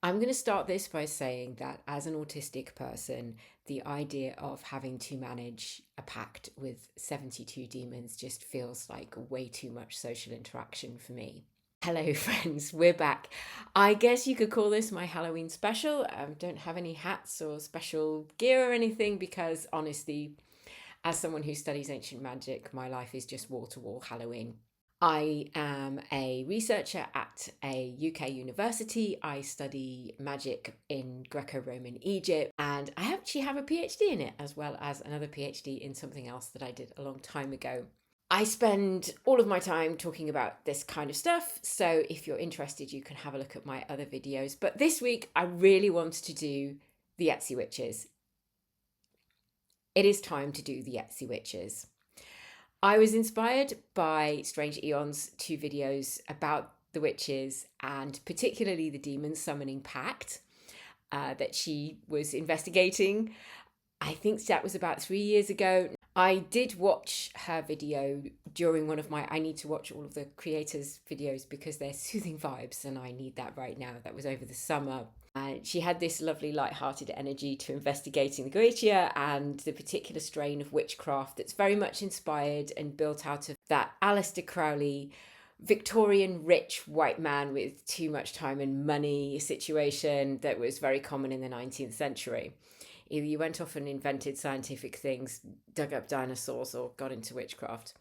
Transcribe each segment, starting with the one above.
I'm going to start this by saying that as an autistic person, the idea of having to manage a pact with 72 demons just feels like way too much social interaction for me. Hello, friends, we're back. I guess you could call this my Halloween special. Don't have any hats or special gear or anything because honestly, as someone who studies ancient magic, my life is just wall to wall Halloween. I am a researcher at a UK university. I study magic in Greco Roman Egypt, and I actually have a PhD in it, as well as another PhD in something else that I did a long time ago. I spend all of my time talking about this kind of stuff, so if you're interested, you can have a look at my other videos. But this week, I really wanted to do the Etsy Witches. It is time to do the Etsy Witches. I was inspired by Strange Eon's two videos about the witches and particularly the demon summoning pact that she was investigating. I think that was about 3 years ago. I did watch her video during one of my, I need to watch all of the creators' videos because they're soothing vibes and I need that right now. That was over the summer. And she had this lovely light-hearted energy to investigating the Goetia and the particular strain of witchcraft that's very much inspired and built out of that Aleister Crowley Victorian rich white man with too much time and money situation that was very common in the 19th century. Either you went off and invented scientific things, dug up dinosaurs, or got into witchcraft.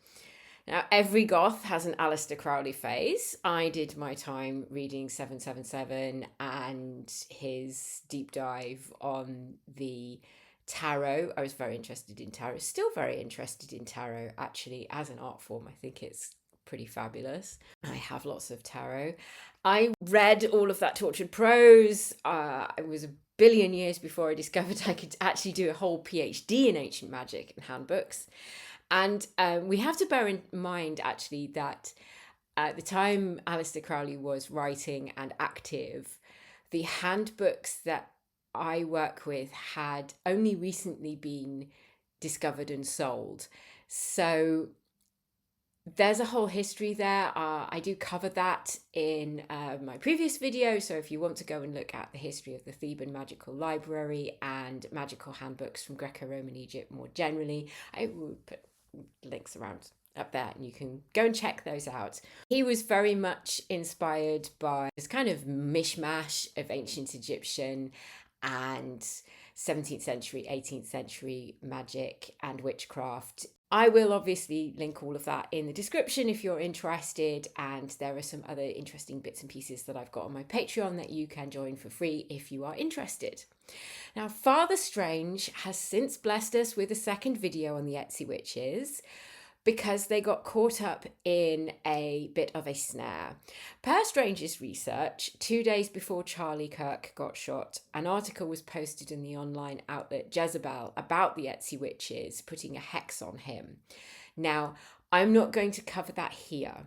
Now, every goth has an Aleister Crowley phase. I did my time reading 777 and his deep dive on the tarot. I was very interested in tarot, still very interested in tarot, actually, as an art form. I think it's pretty fabulous. I have lots of tarot. I read all of that tortured prose. It was a billion years before I discovered I could actually do a whole PhD in ancient magic and handbooks. And we have to bear in mind, actually, that at the time Aleister Crowley was writing and active, the handbooks that I work with had only recently been discovered and sold. So there's a whole history there. I do cover that in my previous video. So if you want to go and look at the history of the Theban Magical Library and magical handbooks from Greco-Roman Egypt more generally, I will put links around up there and you can go and check those out. He was very much inspired by this kind of mishmash of ancient Egyptian and 17th century, 18th century magic and witchcraft. I will obviously link all of that in the description if you're interested, and there are some other interesting bits and pieces that I've got on my Patreon that you can join for free if you are interested. Now, Father Strange has since blessed us with a second video on the Etsy Witches because they got caught up in a bit of a snare. Per Strange's research, 2 days before Charlie Kirk got shot, an article was posted in the online outlet Jezebel about the Etsy Witches, putting a hex on him. Now, I'm not going to cover that here.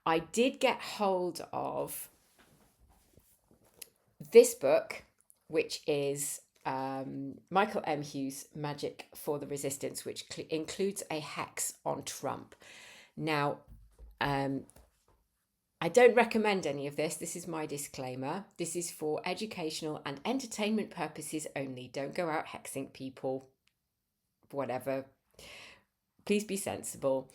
I did get hold of this book, which is Michael M. Hughes' Magic for the Resistance, which includes a hex on Trump. Now, I don't recommend any of this. This is my disclaimer. This is for educational and entertainment purposes only. Don't go out hexing people, whatever. Please be sensible.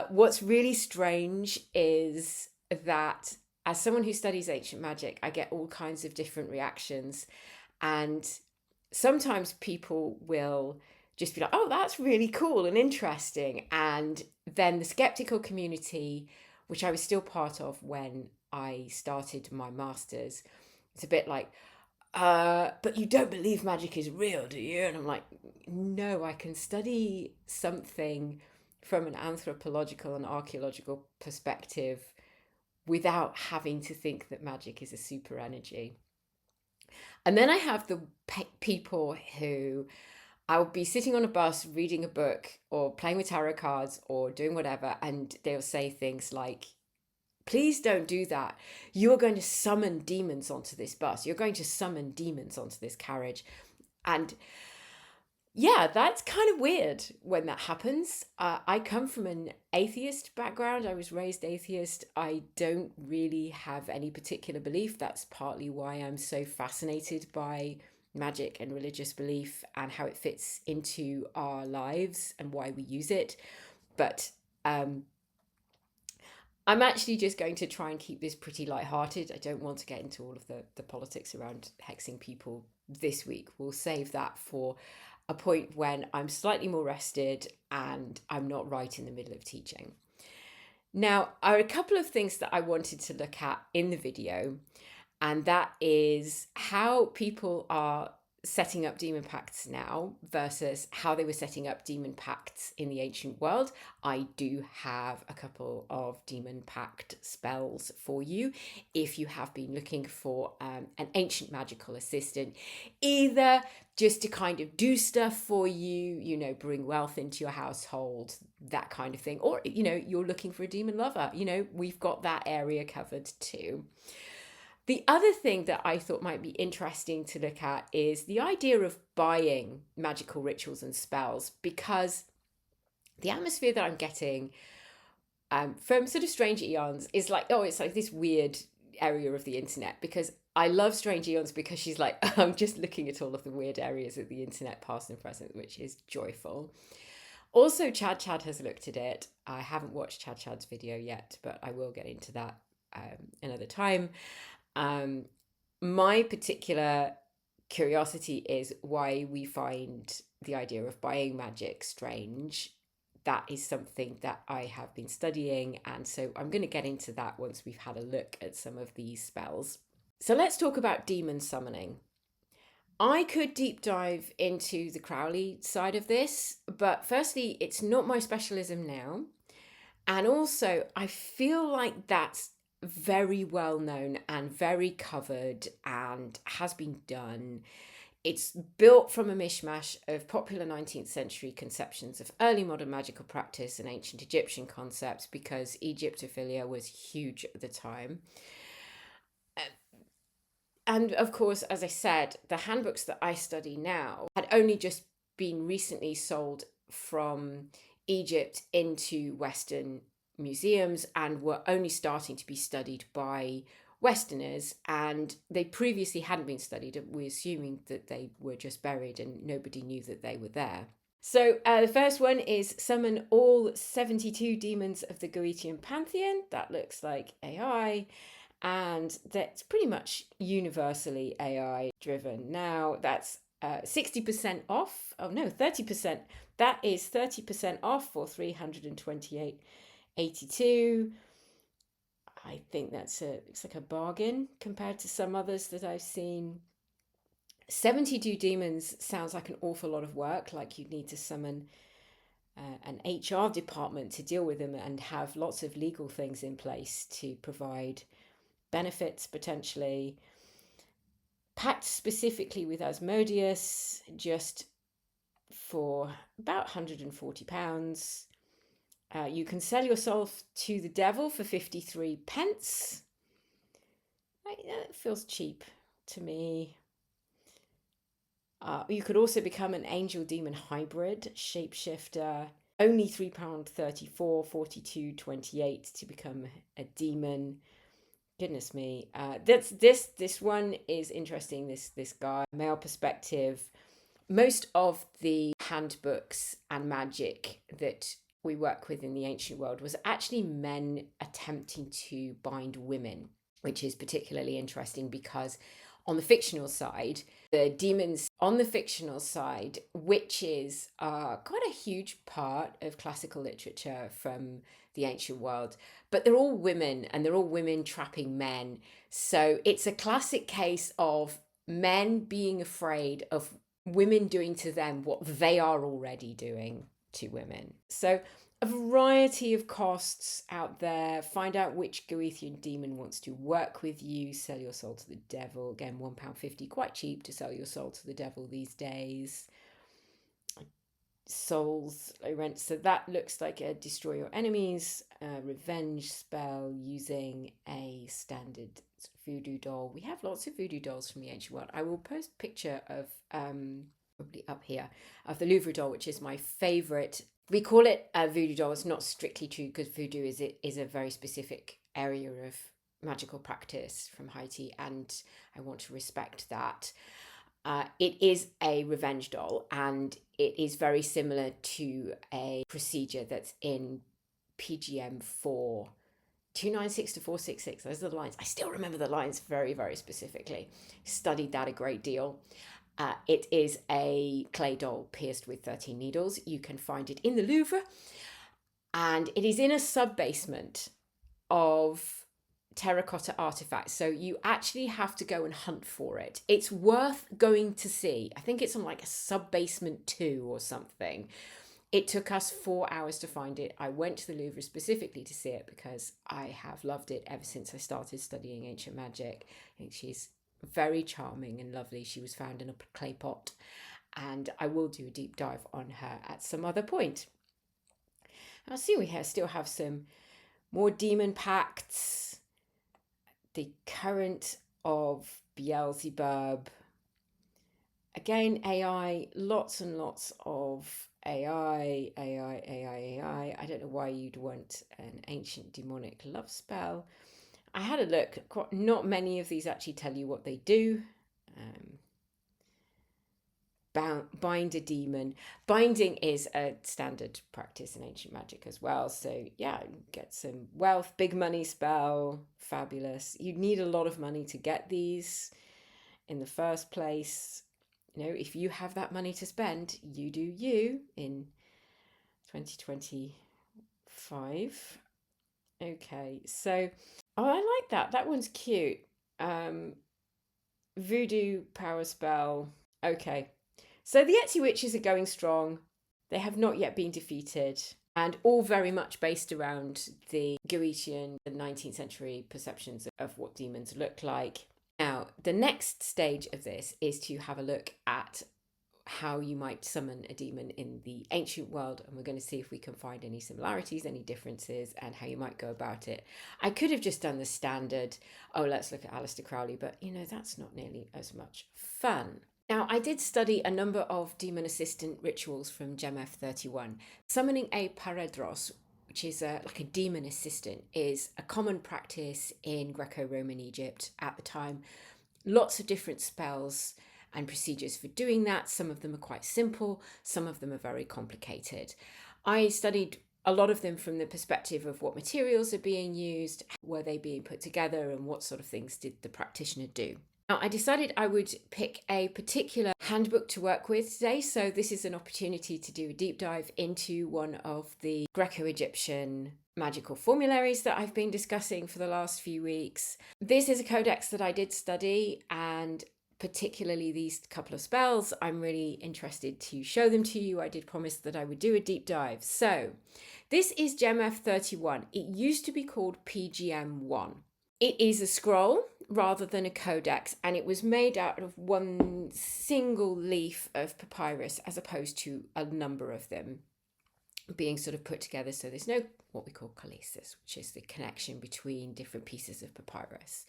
What's really strange is that as someone who studies ancient magic, I get all kinds of different reactions. And sometimes people will just be like, oh, that's really cool and interesting. And then the skeptical community, which I was still part of when I started my master's, it's a bit like, but you don't believe magic is real, do you? And I'm like, no, I can study something from an anthropological and archaeological perspective without having to think that magic is a super energy. And then I have the people who I'll be sitting on a bus reading a book or playing with tarot cards or doing whatever, and they'll say things like, please don't do that. You're going to summon demons onto this bus. You're going to summon demons onto this carriage. And Yeah, that's kind of weird when that happens. I come from an atheist background. I was raised atheist. I don't really have any particular belief. That's partly why I'm so fascinated by magic and religious belief and how it fits into our lives and why we use it. But um, I'm actually just going to try and keep this pretty light-hearted. I don't want to get into all of the politics around hexing people this week. We'll save that for a point when I'm slightly more rested and I'm not right in the middle of teaching. Now, are a couple of things that I wanted to look at in the video, and that is how people are setting up demon pacts now versus how they were setting up demon pacts in the ancient world. I do have a couple of demon pact spells for you if you have been looking for an ancient magical assistant, either just to kind of do stuff for you, you know, bring wealth into your household, that kind of thing, or, you know, you're looking for a demon lover, you know, we've got that area covered too. The other thing that I thought might be interesting to look at is the idea of buying magical rituals and spells, because the atmosphere that I'm getting from sort of Strange Eons is like, oh, it's like this weird area of the internet, because I love Strange Eons because she's like, I'm just looking at all of the weird areas of the internet, past and present, which is joyful. Also, Chad has looked at it. I haven't watched Chad's video yet, but I will get into that another time. Um, my particular curiosity is why we find the idea of buying magic strange. That is something that I have been studying, and so I'm going to get into that once we've had a look at some of these spells. So let's talk about demon summoning. I could deep dive into the Crowley side of this, but firstly, it's not my specialism now. And also, I feel like that's very well known and very covered and has been done. It's built from a mishmash of popular 19th century conceptions of early modern magical practice and ancient Egyptian concepts, because Egyptophilia was huge at the time. And of course, as I said, the handbooks that I study now had only just been recently sold from Egypt into Western museums and were only starting to be studied by Westerners, and they previously hadn't been studied. We're assuming that they were just buried and nobody knew that they were there. So the first one is summon all 72 demons of the Goethean pantheon. That looks like AI, and that's pretty much universally AI driven. Now that's 60% off. Oh no, 30%. That is 30% off for 328.82. I think it's like a bargain compared to some others that I've seen. 72 demons sounds like an awful lot of work, like you'd need to summon an HR department to deal with them and have lots of legal things in place to provide benefits potentially. Packed specifically with Asmodeus, just for about £140. You can sell yourself to the devil for 53 pence. That feels cheap to me. You could also become an angel demon hybrid shapeshifter. Only £3.34, 42.28 to become a demon. Goodness me. This one is interesting. This guy, male perspective. Most of the handbooks and magic that we work with in the ancient world was actually men attempting to bind women, which is particularly interesting because on the fictional side, the demons on the fictional side, witches are quite a huge part of classical literature from the ancient world, but they're all women and they're all women trapping men. So it's a classic case of men being afraid of women doing to them what they are already doing to women. So a variety of costs out there. Find out which Goethean demon wants to work with you. Sell your soul to the devil. Again, £1.50, quite cheap to sell your soul to the devil these days. Souls I rent. So that looks like a destroy your enemies revenge spell using a standard voodoo doll. We have lots of voodoo dolls from the ancient world. I will post a picture of probably up here, of the Louvre doll, which is my favorite. We call it a voodoo doll. It's not strictly true because voodoo is a very specific area of magical practice from Haiti, and I want to respect that. It is a revenge doll, and it is very similar to a procedure that's in PGM 4296 to 466. Those are the lines. I still remember the lines very, very specifically. Studied that a great deal. It is a clay doll pierced with 13 needles. You can find it in the Louvre, and it is in a sub-basement of terracotta artifacts. So you actually have to go and hunt for it. It's worth going to see. I think it's on like a sub-basement 2 or something. It took us 4 hours to find it. I went to the Louvre specifically to see it because I have loved it ever since I started studying ancient magic. I think she's very charming and lovely. She was found in a clay pot, and I will do a deep dive on her at some other point. I see we still have some more demon pacts. The Current of Beelzebub. Again, AI, lots and lots of AI. I don't know why you'd want an ancient demonic love spell. I had a look. Not many of these actually tell you what they do. Bind a demon. Binding is a standard practice in ancient magic as well. So yeah, get some wealth, big money spell, fabulous. You need a lot of money to get these in the first place. You know, if you have that money to spend, you do you in 2025. Okay, so I like that. That one's cute. Voodoo power spell. Okay, so the Etsy witches are going strong. They have not yet been defeated, and all very much based around the Goethean, the 19th century perceptions of what demons look like. Now, the next stage of this is to have a look at how you might summon a demon in the ancient world, and we're going to see if we can find any similarities, any differences, and how you might go about it. I could have just done the standard, let's look at Aleister Crowley, but that's not nearly as much fun. Now, I did study a number of demon assistant rituals from GemF 31. Summoning a paredros, which is like a demon assistant, is a common practice in Greco-Roman Egypt at the time. Lots of different spells and procedures for doing that. Some of them are quite simple, some of them are very complicated. I studied a lot of them from the perspective of what materials are being used, were they being put together, and what sort of things did the practitioner do. Now, I decided I would pick a particular handbook to work with today, so this is an opportunity to do a deep dive into one of the Greco-Egyptian magical formularies that I've been discussing for the last few weeks. This is a codex that I did study, and particularly these couple of spells, I'm really interested to show them to you. I did promise that I would do a deep dive. So this is GemF 31. It used to be called PGM 1. It is a scroll rather than a codex, and it was made out of one single leaf of papyrus as opposed to a number of them being sort of put together. So there's no what we call colesis, which is the connection between different pieces of papyrus.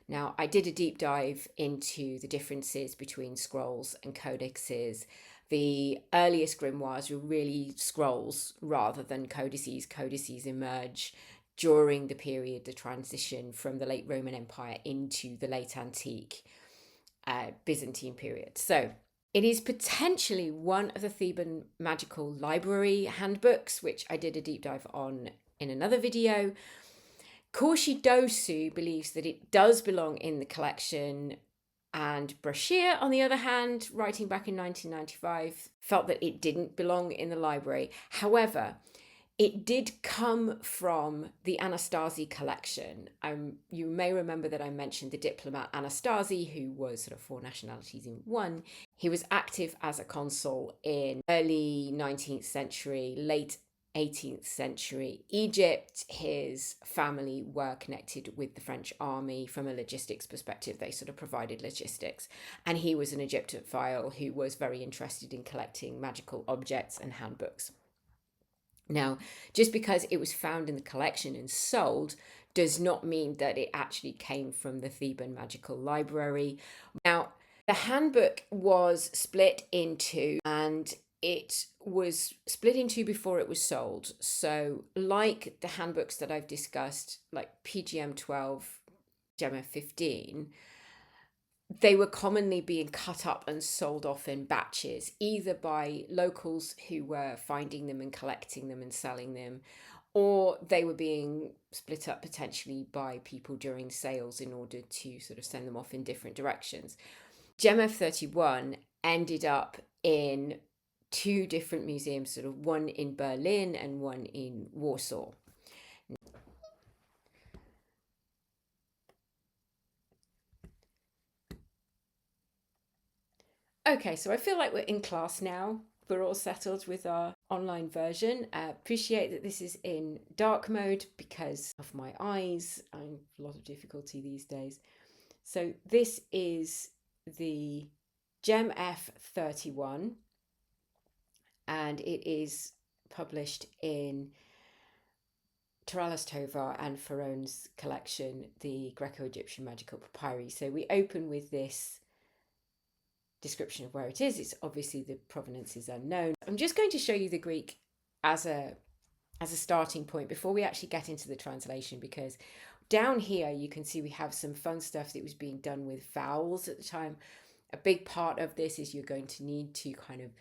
Now, I did a deep dive into the differences between scrolls and codexes. The earliest grimoires were really scrolls rather than codices. Codices emerge during the period, the transition from the late Roman Empire into the late antique Byzantine period. So it is potentially one of the Theban magical library handbooks, which I did a deep dive on in another video. Korshi Dosu believes that it does belong in the collection, and Brashear, on the other hand, writing back in 1995, felt that it didn't belong in the library. However, it did come from the Anastasi collection. You may remember that I mentioned the diplomat Anastasi, who was sort of 4 nationalities in one. He was active as a consul in early 19th century, late 18th century Egypt. His family were connected with the French army from a logistics perspective. They sort of provided logistics. And he was an Egyptophile who was very interested in collecting magical objects and handbooks. Now, just because it was found in the collection and sold does not mean that it actually came from the Theban Magical Library. Now, The handbook was split in two, and it was split in two before it was sold. So, like the handbooks that I've discussed, like PGM 12, GEMA 15, they were commonly being cut up and sold off in batches, either by locals who were finding them and collecting them and selling them, or they were being split up potentially by people during sales in order to sort of send them off in different directions. GEMF 31 ended up in two different museums, sort of one in Berlin and one in Warsaw. Okay, so I feel like we're in class now. We're all settled with our online version. Appreciate that this is in dark mode because of my eyes. I have a lot of difficulty these days. So this is the GEMF 31, and it is published in Taralas Tovar and Farone's collection, the Greco-Egyptian Magical Papyri. So we open with this description of where it is. It's obviously the provenance is unknown. I'm just going to show you the Greek as a starting point before we actually get into the translation, because down here you can see we have some fun stuff that was being done with vowels at the time. A big part of this is you're going to need to kind of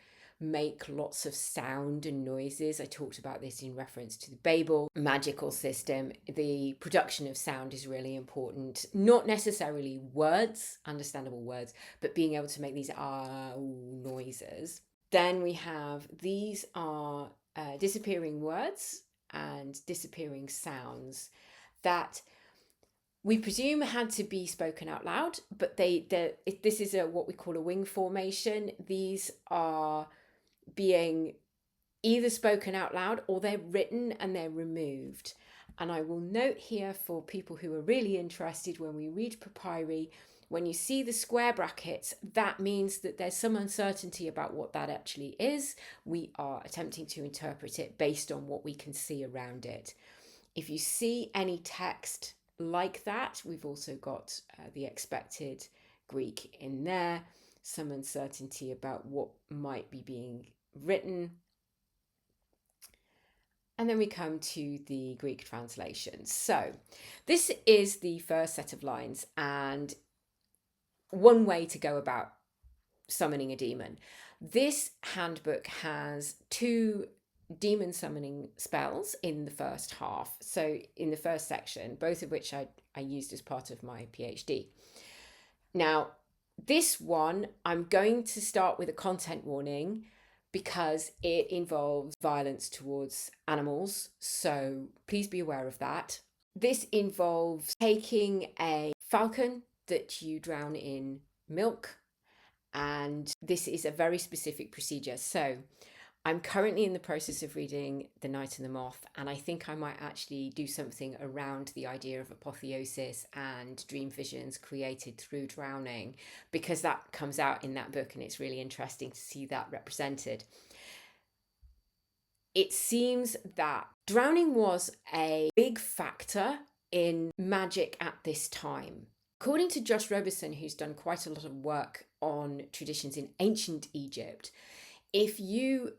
make lots of sound and noises. I talked about this in reference to the Babel magical system. The production of sound is really important. Not necessarily words, understandable words, but being able to make these noises. Then we have, these are disappearing words and disappearing sounds that we presume had to be spoken out loud, but this is what we call a wing formation. These are being either spoken out loud or they're written and they're removed. And I will note here for people who are really interested, when we read papyri, when you see the square brackets, that means that there's some uncertainty about what that actually is. We are attempting to interpret it based on what we can see around it. If you see any text like that, we've also got the expected Greek in there, some uncertainty about what might be being written. And then we come to the Greek translation. So this is the first set of lines, and one way to go about summoning a demon. This handbook has two demon summoning spells in the first half, so in the first section, both of which I used as part of my PhD. Now, this one, I'm going to start with a content warning because it involves violence towards animals, so please be aware of that. This involves taking a falcon that you drown in milk, and this is a very specific procedure. So I'm currently in the process of reading The Night and the Moth, and I think I might actually do something around the idea of apotheosis and dream visions created through drowning, because that comes out in that book and it's really interesting to see that represented. It seems that drowning was a big factor in magic at this time. According to Josh Roberson, who's done quite a lot of work on traditions in ancient Egypt, if you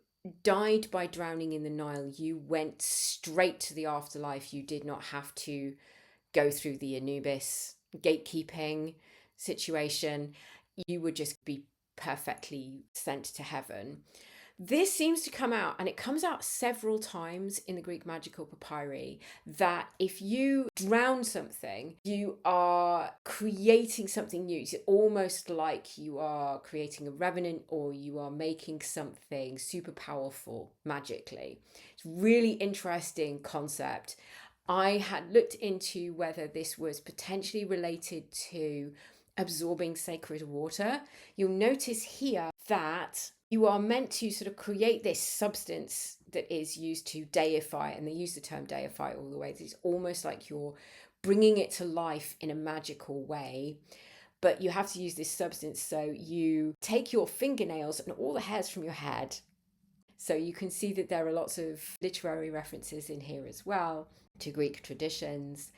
died by drowning in the Nile, you went straight to the afterlife. You did not have to go through the Anubis gatekeeping situation. You would just be perfectly sent to heaven. This seems to come out, and it comes out several times in the Greek magical papyri, that if you drown something, you are creating something new. It's almost like you are creating a revenant, or you are making something super powerful magically. It's a really interesting concept. I had looked into whether this was potentially related to absorbing sacred water. You'll notice here that you are meant to sort of create this substance that is used to deify, and they use the term deify all the way. It's almost like you're bringing it to life in a magical way, but you have to use this substance. So you take your fingernails and all the hairs from your head. So you can see that there are lots of literary references in here as well to Greek traditions.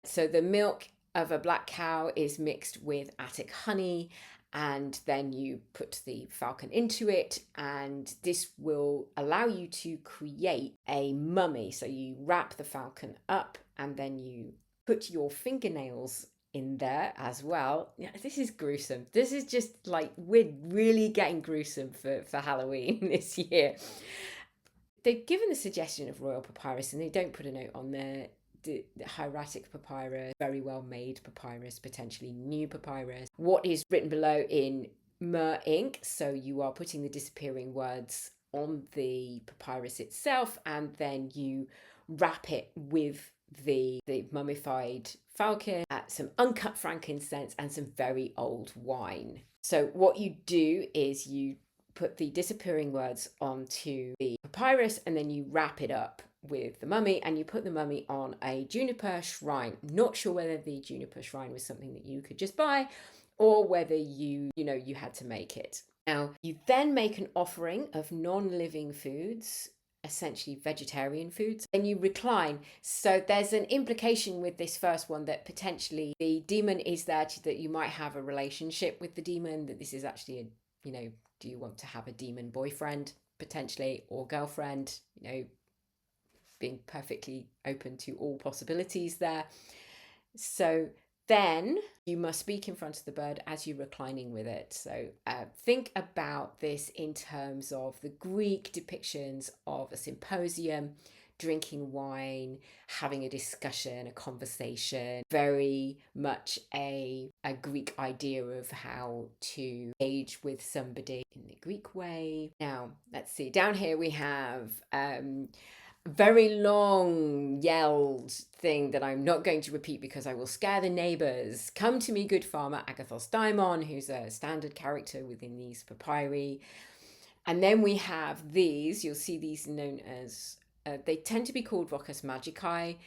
So the milk of a black cow is mixed with Attic honey, and then you put the falcon into it, and this will allow you to create a mummy. So you wrap the falcon up, and then you put your fingernails in there as well. Yeah, this is gruesome. This is just like, we're really getting gruesome for Halloween this year. They've given the suggestion of royal papyrus, and they don't put a note on there. The hieratic papyrus, very well made papyrus, potentially new papyrus. What is written below in mer ink, so you are putting the disappearing words on the papyrus itself, and then you wrap it with the mummified falcon, some uncut frankincense, and some very old wine. So what you do is you put the disappearing words onto the papyrus, and then you wrap it up with the mummy, and you put the mummy on a juniper shrine. Not sure whether the juniper shrine was something that you could just buy, or whether you had to make it. Now, you then make an offering of non-living foods, essentially vegetarian foods, and you recline. So there's an implication with this first one that potentially the demon is there that you might have a relationship with the demon, that this is actually do you want to have a demon boyfriend potentially, or girlfriend, being perfectly open to all possibilities there. So then you must speak in front of the bird as you're reclining with it. So think about this in terms of the Greek depictions of a symposium, drinking wine, having a discussion, a conversation, very much a Greek idea of how to engage with somebody in the Greek way. Now, let's see, down here we have very long yelled thing that I'm not going to repeat because I will scare the neighbours. Come to me, good farmer, Agathos Daimon, who's a standard character within these papyri. And then we have these, you'll see these known as, they tend to be called Vocus Magicae.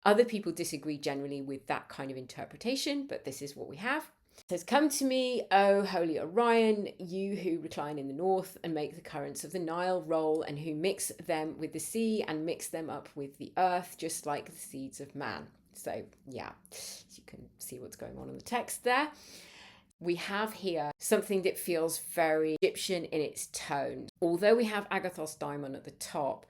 Other people disagree generally with that kind of interpretation, but this is what we have. It says, come to me, O holy Orion, you who recline in the north and make the currents of the Nile roll, and who mix them with the sea and mix them up with the earth, just like the seeds of man. So yeah, you can see what's going on in the text there. We have here something that feels very Egyptian in its tone. Although we have Agathos Daimon at the top,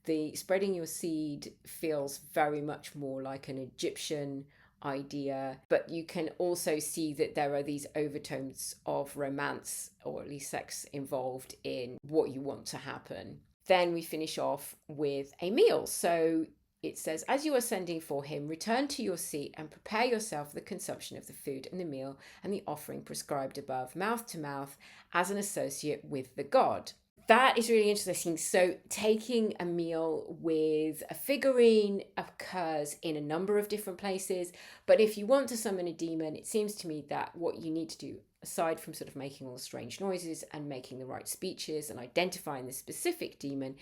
the spreading your seed feels very much more like an Egyptian idea, but you can also see that there are these overtones of romance, or at least sex, involved in what you want to happen. Then we finish off with a meal. So it says, as you are sending for him, return to your seat and prepare yourself for the consumption of the food and the meal and the offering prescribed above, mouth to mouth, as an associate with the god. That is really interesting. So taking a meal with a figurine occurs in a number of different places. But if you want to summon a demon, it seems to me that what you need to do, aside from sort of making all the strange noises and making the right speeches and identifying the specific demon,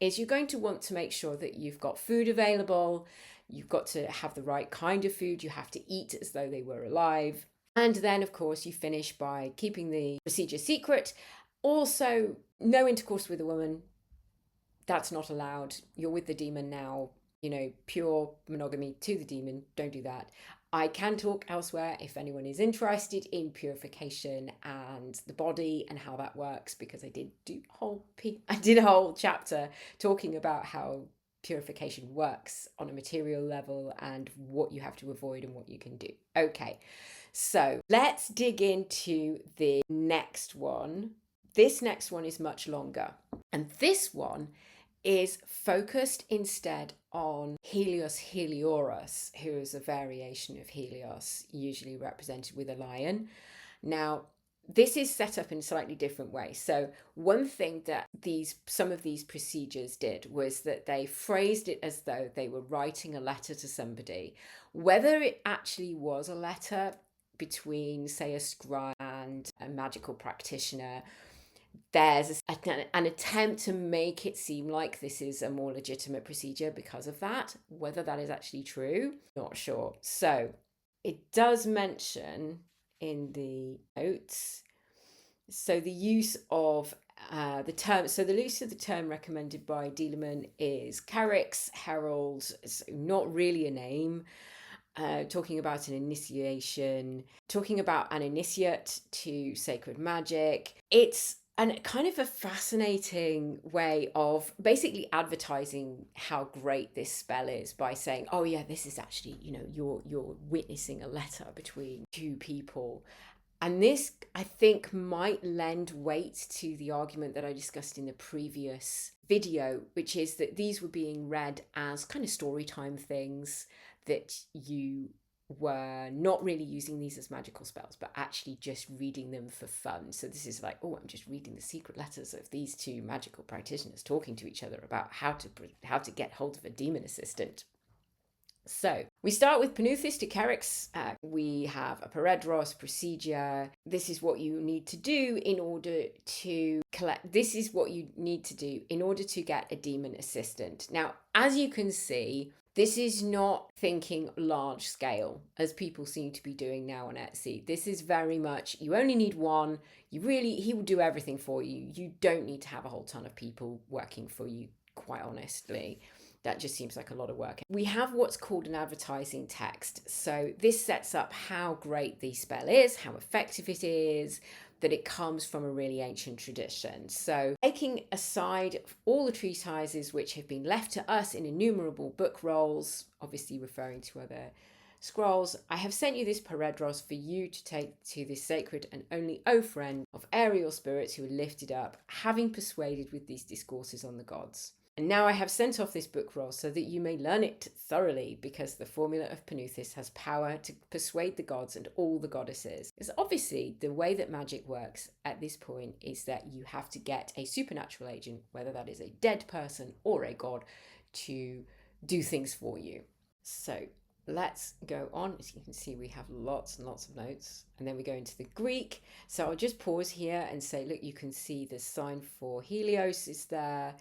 is you're going to want to make sure that you've got food available. You've got to have the right kind of food. You have to eat as though they were alive. And then, of course, you finish by keeping the procedure secret. Also, no intercourse with a woman. That's not allowed. You're with the demon now. Pure monogamy to the demon. Don't do that. I can talk elsewhere if anyone is interested in purification and the body and how that works, because I did a whole chapter talking about how purification works on a material level and what you have to avoid and what you can do. Okay, so let's dig into the next one. This next one is much longer, and this one is focused instead on Helios Heliorus, who is a variation of Helios, usually represented with a lion. Now, this is set up in a slightly different way. So one thing that some of these procedures did was that they phrased it as though they were writing a letter to somebody. Whether it actually was a letter between, say, a scribe and a magical practitioner, there's an attempt to make it seem like this is a more legitimate procedure because of that. Whether that is actually true, not sure. So it does mention in the notes, so the use of the term, so the use of the term recommended by Dielerman is Carix, herald, it's not really a name. talking about an initiation, talking about an initiate to sacred magic. It's kind of a fascinating way of basically advertising how great this spell is by saying, oh yeah, this is actually, you're witnessing a letter between two people. And this, I think, might lend weight to the argument that I discussed in the previous video, which is that these were being read as kind of story time things, that you were not really using these as magical spells, but actually just reading them for fun. So this is like, oh, I'm just reading the secret letters of these two magical practitioners talking to each other about how to get hold of a demon assistant. So we start with Paneuthis to Kerix. We have a Paredros procedure. This is what you need to do in order to collect. This is what you need to do in order to get a demon assistant. Now, as you can see, this is not thinking large scale, as people seem to be doing now on Etsy. This is very much, you only need one. He will do everything for you. You don't need to have a whole ton of people working for you, quite honestly. That just seems like a lot of work. We have what's called an advertising text. So this sets up how great the spell is, how effective it is, that it comes from a really ancient tradition. So taking aside all the treatises which have been left to us in innumerable book rolls, obviously referring to other scrolls, I have sent you this Paredros for you to take to this sacred and only friend of aerial spirits who are lifted up, having persuaded with these discourses on the gods. And now I have sent off this book roll so that you may learn it thoroughly, because the formula of Paneuthis has power to persuade the gods and all the goddesses. Because obviously the way that magic works at this point is that you have to get a supernatural agent, whether that is a dead person or a god, to do things for you. So let's go on. As you can see, we have lots and lots of notes, and then we go into the Greek. So I'll just pause here and say, look, you can see the sign for Helios is there.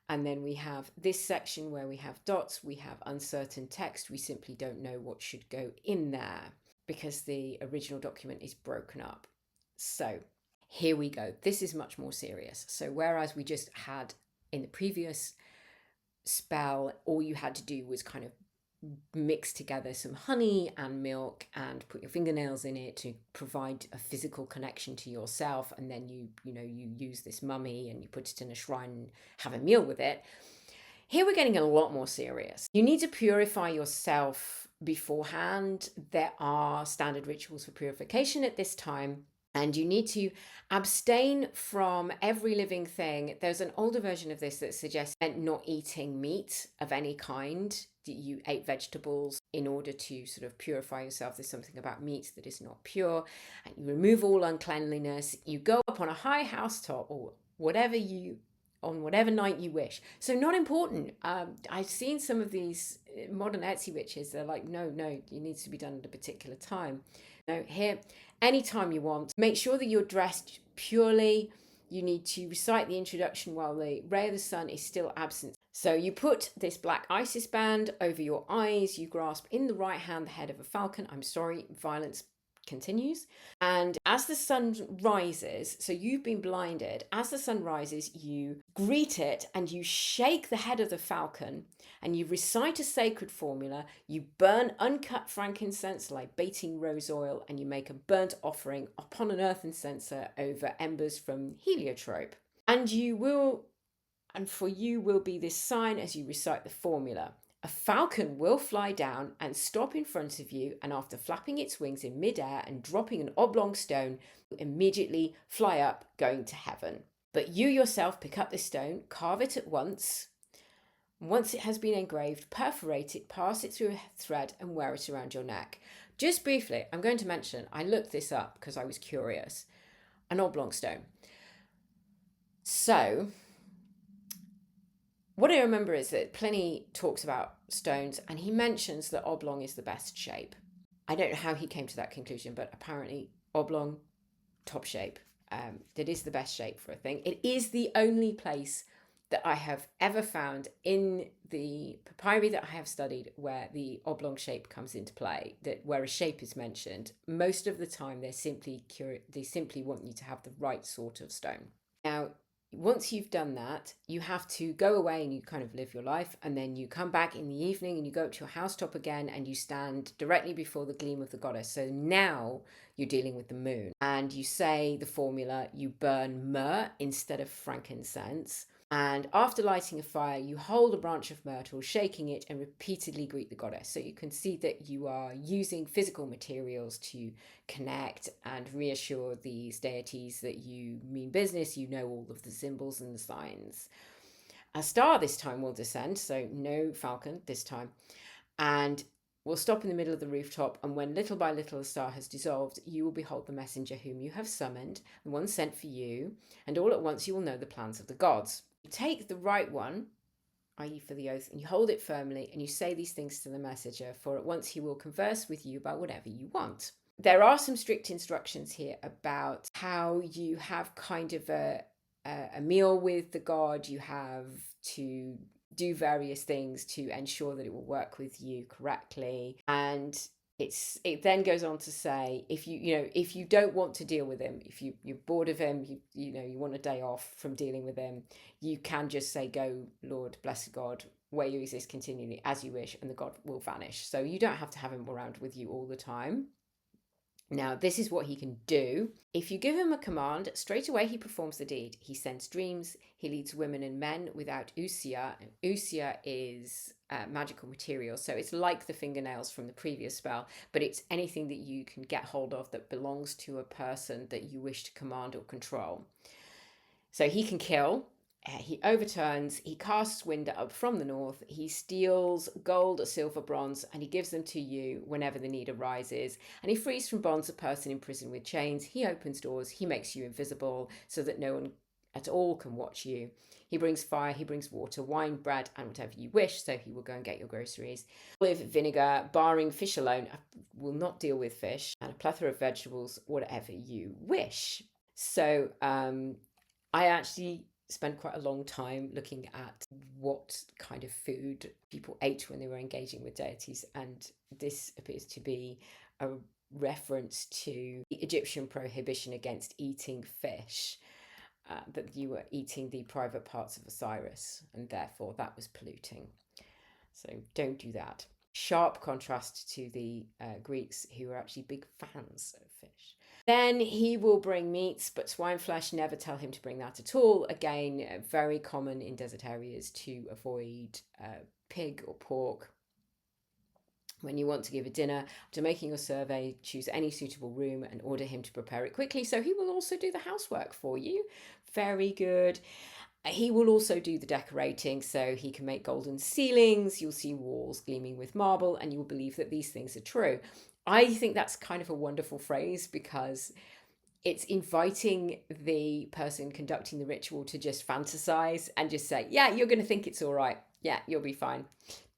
And then we have this section where we have dots, we have uncertain text. We simply don't know what should go in there because the original document is broken up. So here we go. This is much more serious. So whereas we just had in the previous spell, all you had to do was kind of mix together some honey and milk and put your fingernails in it to provide a physical connection to yourself, and then you use this mummy and you put it in a shrine and have a meal with it. Here we're getting a lot more serious. You need to purify yourself beforehand. There are standard rituals for purification at this time, and you need to abstain from every living thing. There's an older version of this that suggests not eating meat of any kind. You ate vegetables in order to sort of purify yourself. There's something about meat that is not pure. And you remove all uncleanliness. You go up on a high housetop or on whatever night you wish. So not important. I've seen some of these modern Etsy witches. They're like, no, it needs to be done at a particular time. No, here, anytime you want. Make sure that you're dressed purely. You need to recite the introduction while the ray of the sun is still absent. So you put this black Isis band over your eyes. You grasp in the right hand the head of a falcon. I'm sorry, violence continues. And as the sun rises, so you've been blinded, as the sun rises, you greet it and you shake the head of the falcon and you recite a sacred formula. You burn uncut frankincense like bating rose oil, and you make a burnt offering upon an earthen censer over embers from heliotrope. And for you will be this sign as you recite the formula. A falcon will fly down and stop in front of you, and after flapping its wings in midair and dropping an oblong stone, immediately fly up, going to heaven. But you yourself pick up this stone, carve it at once. Once it has been engraved, perforate it, pass it through a thread, and wear it around your neck. Just briefly, I'm going to mention, I looked this up because I was curious. An oblong stone. So what I remember is that Pliny talks about stones and he mentions that oblong is the best shape. I don't know how he came to that conclusion, but apparently oblong, top shape, that is the best shape for a thing. It is the only place that I have ever found in the papyri that I have studied where the oblong shape comes into play, that where a shape is mentioned. Most of the time they simply want you to have the right sort of stone. Now, once you've done that, you have to go away and you kind of live your life. And then you come back in the evening and you go up to your housetop again and you stand directly before the gleam of the goddess. So now you're dealing with the moon. And you say the formula, you burn myrrh instead of frankincense. And after lighting a fire, you hold a branch of myrtle, shaking it, and repeatedly greet the goddess. So you can see that you are using physical materials to connect and reassure these deities that you mean business, you know all of the symbols and the signs. A star this time will descend, so no falcon this time, and will stop in the middle of the rooftop. And when little by little the star has dissolved, you will behold the messenger whom you have summoned, the one sent for you, and all at once you will know the plans of the gods. You take the right one, i.e., for the oath, and you hold it firmly, and you say these things to the messenger, for at once he will converse with you about whatever you want. There are some strict instructions here about how you have kind of a meal with the god. You have to do various things to ensure that it will work with you correctly. And it then goes on to say, if you don't want to deal with him, if you're bored of him, you want a day off from dealing with him, you can just say, go Lord, blessed God, where you exist continually as you wish, and the god will vanish. So you don't have to have him around with you all the time. Now, this is what he can do. If you give him a command, straight away he performs the deed. He sends dreams, he leads women and men without ousia. Ousia is magical material, so it's like the fingernails from the previous spell, but it's anything that you can get hold of that belongs to a person that you wish to command or control. So he can kill, he overturns, he casts wind up from the north, he steals gold, silver, bronze, and he gives them to you whenever the need arises. And he frees from bonds a person in prison with chains. He opens doors, he makes you invisible so that no one at all can watch you. He brings fire, he brings water, wine, bread, and whatever you wish. So he will go and get your groceries. Olive, vinegar, barring fish alone, will not deal with fish, and a plethora of vegetables, whatever you wish. So I actually spent quite a long time looking at what kind of food people ate when they were engaging with deities, and this appears to be a reference to the Egyptian prohibition against eating fish, that you were eating the private parts of Osiris, and therefore that was polluting. So don't do that. Sharp contrast to the Greeks, who were actually big fans of fish. Then he will bring meats, but swine flesh, never tell him to bring that at all. Again, very common in desert areas to avoid pig or pork. When you want to give a dinner, after making your survey, choose any suitable room and order him to prepare it quickly. So he will also do the housework for you. Very good. He will also do the decorating, so he can make golden ceilings. You'll see walls gleaming with marble, and you will believe that these things are true. I think that's kind of a wonderful phrase because it's inviting the person conducting the ritual to just fantasize and just say, yeah, you're going to think it's all right. Yeah, you'll be fine.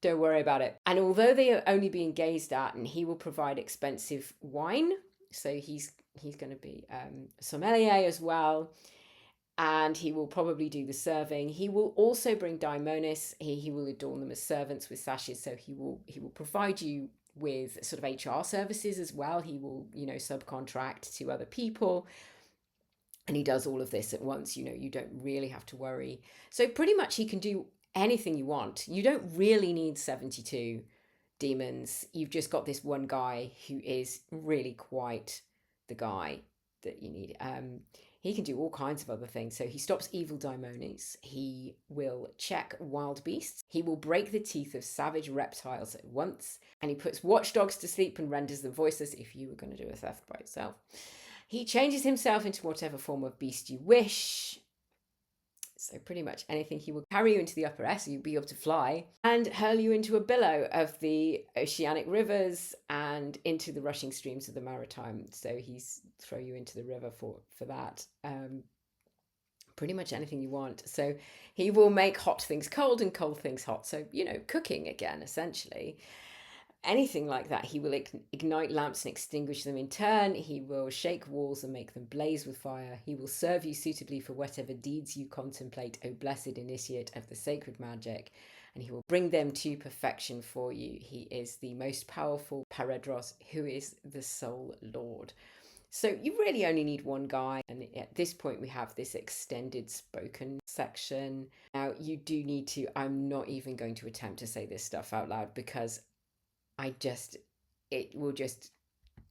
Don't worry about it. And although they are only being gazed at, and he will provide expensive wine, so he's going to be sommelier as well, and he will probably do the serving. He will also bring daimonis. He will adorn them as servants with sashes, so he will provide you with sort of HR services as well. He will, subcontract to other people. And he does all of this at once. You don't really have to worry. So pretty much he can do anything you want. You don't really need 72 demons. You've just got this one guy who is really quite the guy that you need. He can do all kinds of other things. So he stops evil daimonis. He will check wild beasts. He will break the teeth of savage reptiles at once. And he puts watchdogs to sleep and renders them voiceless if you were going to do a theft by yourself. He changes himself into whatever form of beast you wish. So pretty much anything. He will carry you into the upper air, so you'll be able to fly, and hurl you into a billow of the oceanic rivers and into the rushing streams of the maritime. So he's throw you into the river for that. Pretty much anything you want. So he will make hot things cold and cold things hot. So, cooking again, essentially. Anything like that. He will ignite lamps and extinguish them in turn. He will shake walls and make them blaze with fire. He will serve you suitably for whatever deeds you contemplate, O blessed initiate of the sacred magic, and he will bring them to perfection for you. He is the most powerful Paredros, who is the sole lord. So you really only need one guy. And at this point, we have this extended spoken section. Now, you do need to, I'm not even going to attempt to say this stuff out loud because it will just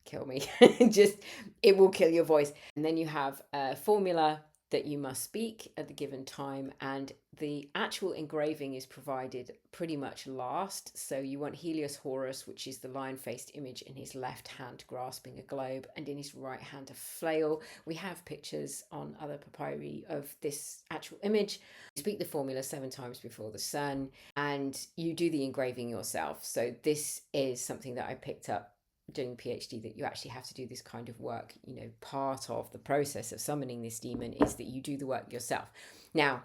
kill me. Just, it will kill your voice. And then you have a formula that you must speak at the given time, and the actual engraving is provided pretty much last. So you want Helios Horus, which is the lion-faced image, in his left hand grasping a globe and in his right hand a flail. We have pictures on other papyri of this actual image. You speak the formula 7 times before the sun, and you do the engraving yourself. So this is something that I picked up doing a PhD, that you actually have to do this kind of work. Part of the process of summoning this demon is that you do the work yourself. Now,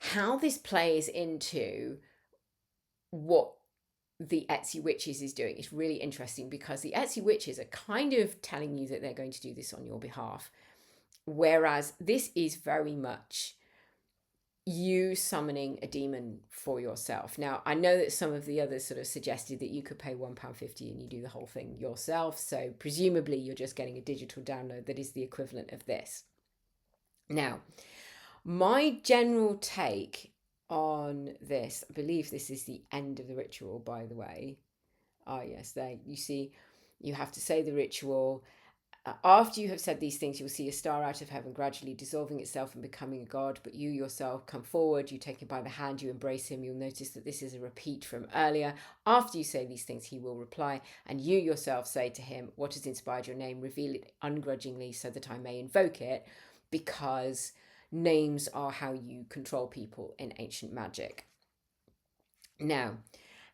how this plays into what the Etsy Witches is doing is really interesting, because the Etsy Witches are kind of telling you that they're going to do this on your behalf, whereas this is very much you summoning a demon for yourself. Now, I know that some of the others sort of suggested that you could pay £1.50 and you do the whole thing yourself. So presumably you're just getting a digital download that is the equivalent of this. Now, my general take on this, I believe this is the end of the ritual, by the way. Ah, yes, there you see, you have to say the ritual. After you have said these things, you'll see a star out of heaven gradually dissolving itself and becoming a god, but you yourself come forward, you take him by the hand, you embrace him. You'll notice that this is a repeat from earlier. After you say these things, he will reply, and you yourself say to him, what has inspired your name? Reveal it ungrudgingly so that I may invoke it, because names are how you control people in ancient magic. Now,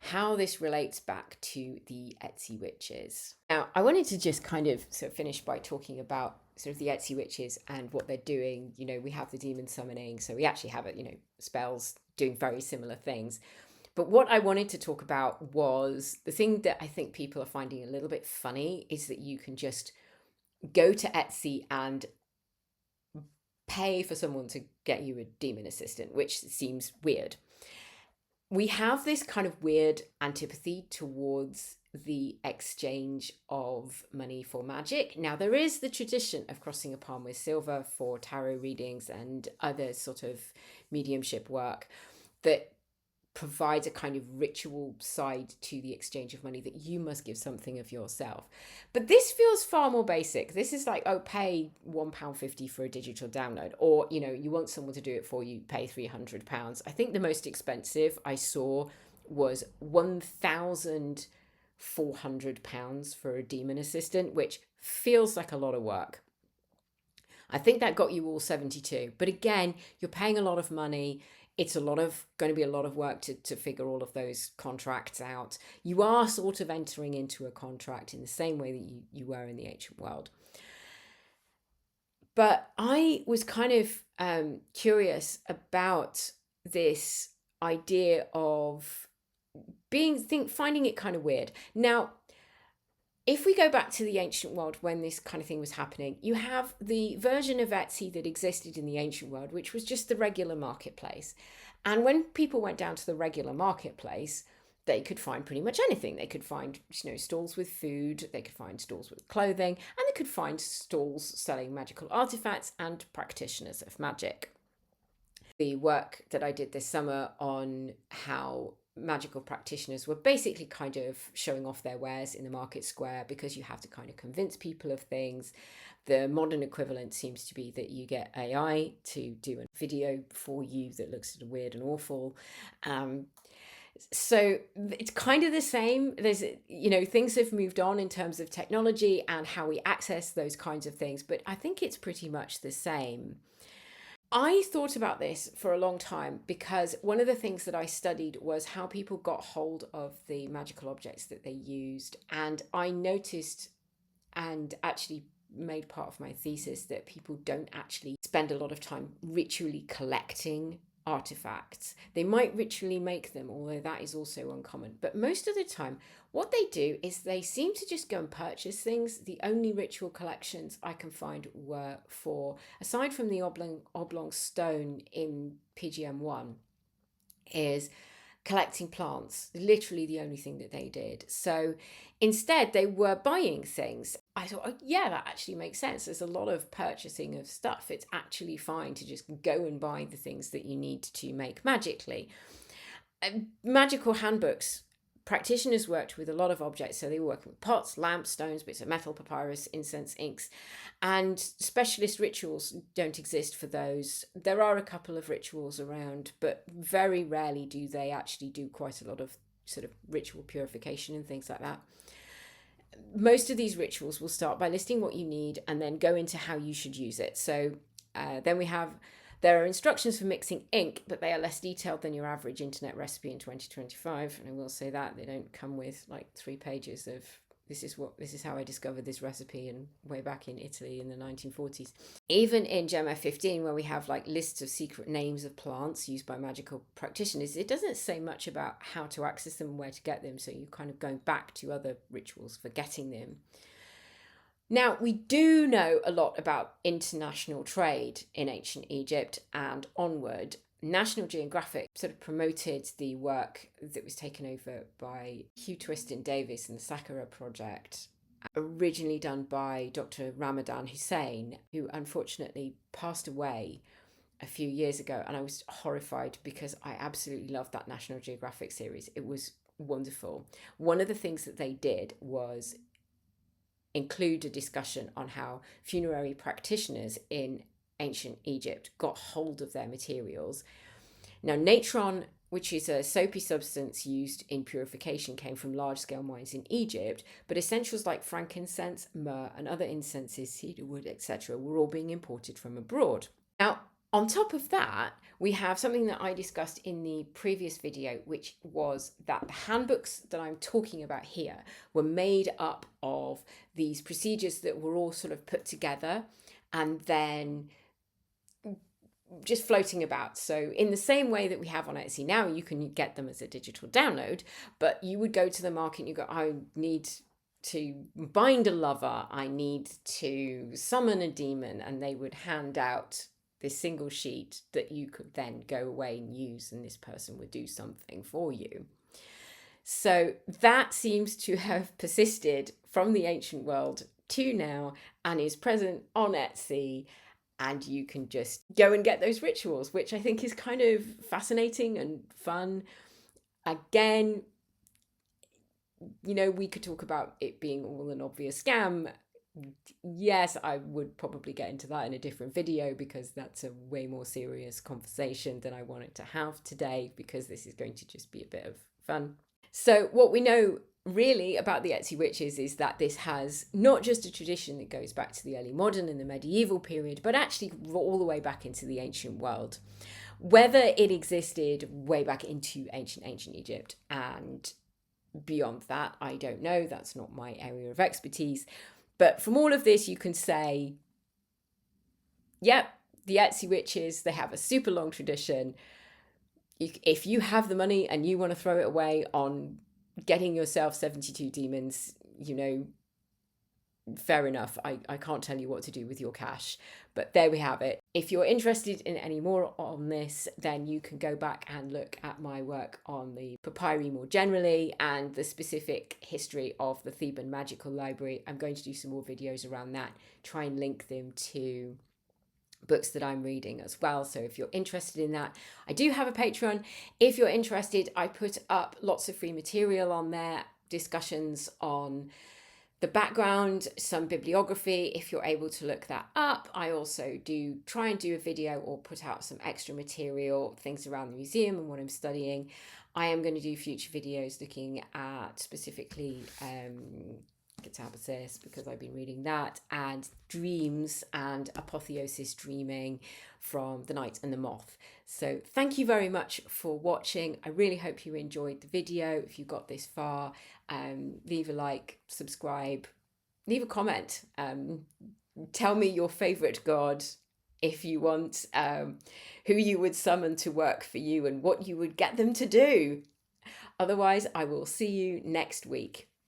how this relates back to the Etsy Witches. Now, I wanted to just kind of sort of finish by talking about sort of the Etsy Witches and what they're doing. We have the demon summoning, so we actually have it, spells doing very similar things. But what I wanted to talk about was the thing that I think people are finding a little bit funny is that you can just go to Etsy and pay for someone to get you a demon assistant, which seems weird. We have this kind of weird antipathy towards the exchange of money for magic. Now, there is the tradition of crossing a palm with silver for tarot readings and other sort of mediumship work that provides a kind of ritual side to the exchange of money, that you must give something of yourself. But this feels far more basic. This is like, pay £1.50 for a digital download, or you want someone to do it for you, pay £300. I think the most expensive I saw was £1,400 for a demon assistant, which feels like a lot of work. I think that got you all 72, but again, you're paying a lot of money. It's going to be a lot of work to figure all of those contracts out. You are sort of entering into a contract in the same way that you were in the ancient world. But I was kind of curious about this idea of finding it kind of weird. Now, if we go back to the ancient world when this kind of thing was happening, you have the version of Etsy that existed in the ancient world, which was just the regular marketplace. And when people went down to the regular marketplace, they could find pretty much anything. They could find, stalls with food, they could find stalls with clothing, and they could find stalls selling magical artifacts and practitioners of magic. The work that I did this summer on how magical practitioners were basically kind of showing off their wares in the market square, because you have to kind of convince people of things. The modern equivalent seems to be that you get AI to do a video for you that looks sort of weird and awful. So it's kind of the same. There's, things have moved on in terms of technology and how we access those kinds of things, but I think it's pretty much the same. I thought about this for a long time, because one of the things that I studied was how people got hold of the magical objects that they used. And I noticed, and actually made part of my thesis, that people don't actually spend a lot of time ritually collecting artifacts. They might ritually make them, although that is also uncommon. But most of the time, what they do is they seem to just go and purchase things. The only ritual collections I can find were for, aside from the oblong stone in PGM1, is collecting plants. Literally the only thing that they did. So instead, they were buying things. I I thought, oh, yeah, that actually makes sense. There's a lot of purchasing of stuff. It's actually fine to just go and buy the things that you need to make magically. Magical handbooks. Practitioners worked with a lot of objects, so they were working with pots, lamps, stones, bits of metal, papyrus, incense, inks, and specialist rituals don't exist for those. There are a couple of rituals around, but very rarely do they actually do quite a lot of sort of ritual purification and things like that. Most of these rituals will start by listing what you need and then go into how you should use it. So then there are instructions for mixing ink, but they are less detailed than your average internet recipe in 2025. And I will say that they don't come with like 3 pages of this is how I discovered this recipe, and way back in Italy in the 1940s. Even in GEMF 15, where we have like lists of secret names of plants used by magical practitioners, it doesn't say much about how to access them and where to get them. So you're kind of going back to other rituals for getting them. Now, we do know a lot about international trade in ancient Egypt and onward. National Geographic sort of promoted the work that was taken over by Hugh Twiston-Davies and the Saqqara Project, originally done by Dr. Ramadan Hussein, who unfortunately passed away a few years ago. And I was horrified because I absolutely loved that National Geographic series. It was wonderful. One of the things that they did was include a discussion on how funerary practitioners in ancient Egypt got hold of their materials. Now, natron, which is a soapy substance used in purification, came from large-scale mines in Egypt, but essentials like frankincense, myrrh, and other incenses, cedarwood, etc., were all being imported from abroad. Now, on top of that, we have something that I discussed in the previous video, which was that the handbooks that I'm talking about here were made up of these procedures that were all sort of put together and then just floating about. So in the same way that we have on Etsy now, you can get them as a digital download, but you would go to the market and you go, I need to bind a lover, I need to summon a demon, and they would hand out this single sheet that you could then go away and use, and this person would do something for you. So that seems to have persisted from the ancient world to now and is present on Etsy, and you can just go and get those rituals, which I think is kind of fascinating and fun. Again, you know, we could talk about it being all an obvious scam. Yes, I would probably get into that in a different video because that's a way more serious conversation than I wanted to have today, because this is going to just be a bit of fun. So what we know really about the Etsy witches is that this has not just a tradition that goes back to the early modern and the medieval period, but actually all the way back into the ancient world. Whether it existed way back into ancient Egypt and beyond that, I don't know. That's not my area of expertise. But from all of this, you can say, yep, the Etsy witches, they have a super long tradition. If you have the money and you want to throw it away on getting yourself 72 demons, you know, fair enough. I can't tell you what to do with your cash, but there we have it. If you're interested in any more on this, then you can go back and look at my work on the papyri more generally and the specific history of the Theban Magical Library. I'm going to do some more videos around that, try and link them to books that I'm reading as well. So if you're interested in that, I do have a Patreon. If you're interested, I put up lots of free material on there, discussions on the background, some bibliography, if you're able to look that up. I also do try and do a video or put out some extra material, things around the museum and what I'm studying. I am going to do future videos looking at specifically Catabasis, because I've been reading that, and dreams and apotheosis dreaming from The Night and the Moth. So thank you very much for watching. I really hope you enjoyed the video. If you got this far, leave a like, subscribe, leave a comment, tell me your favorite god if you want, who you would summon to work for you and what you would get them to do. Otherwise, I will see you next week.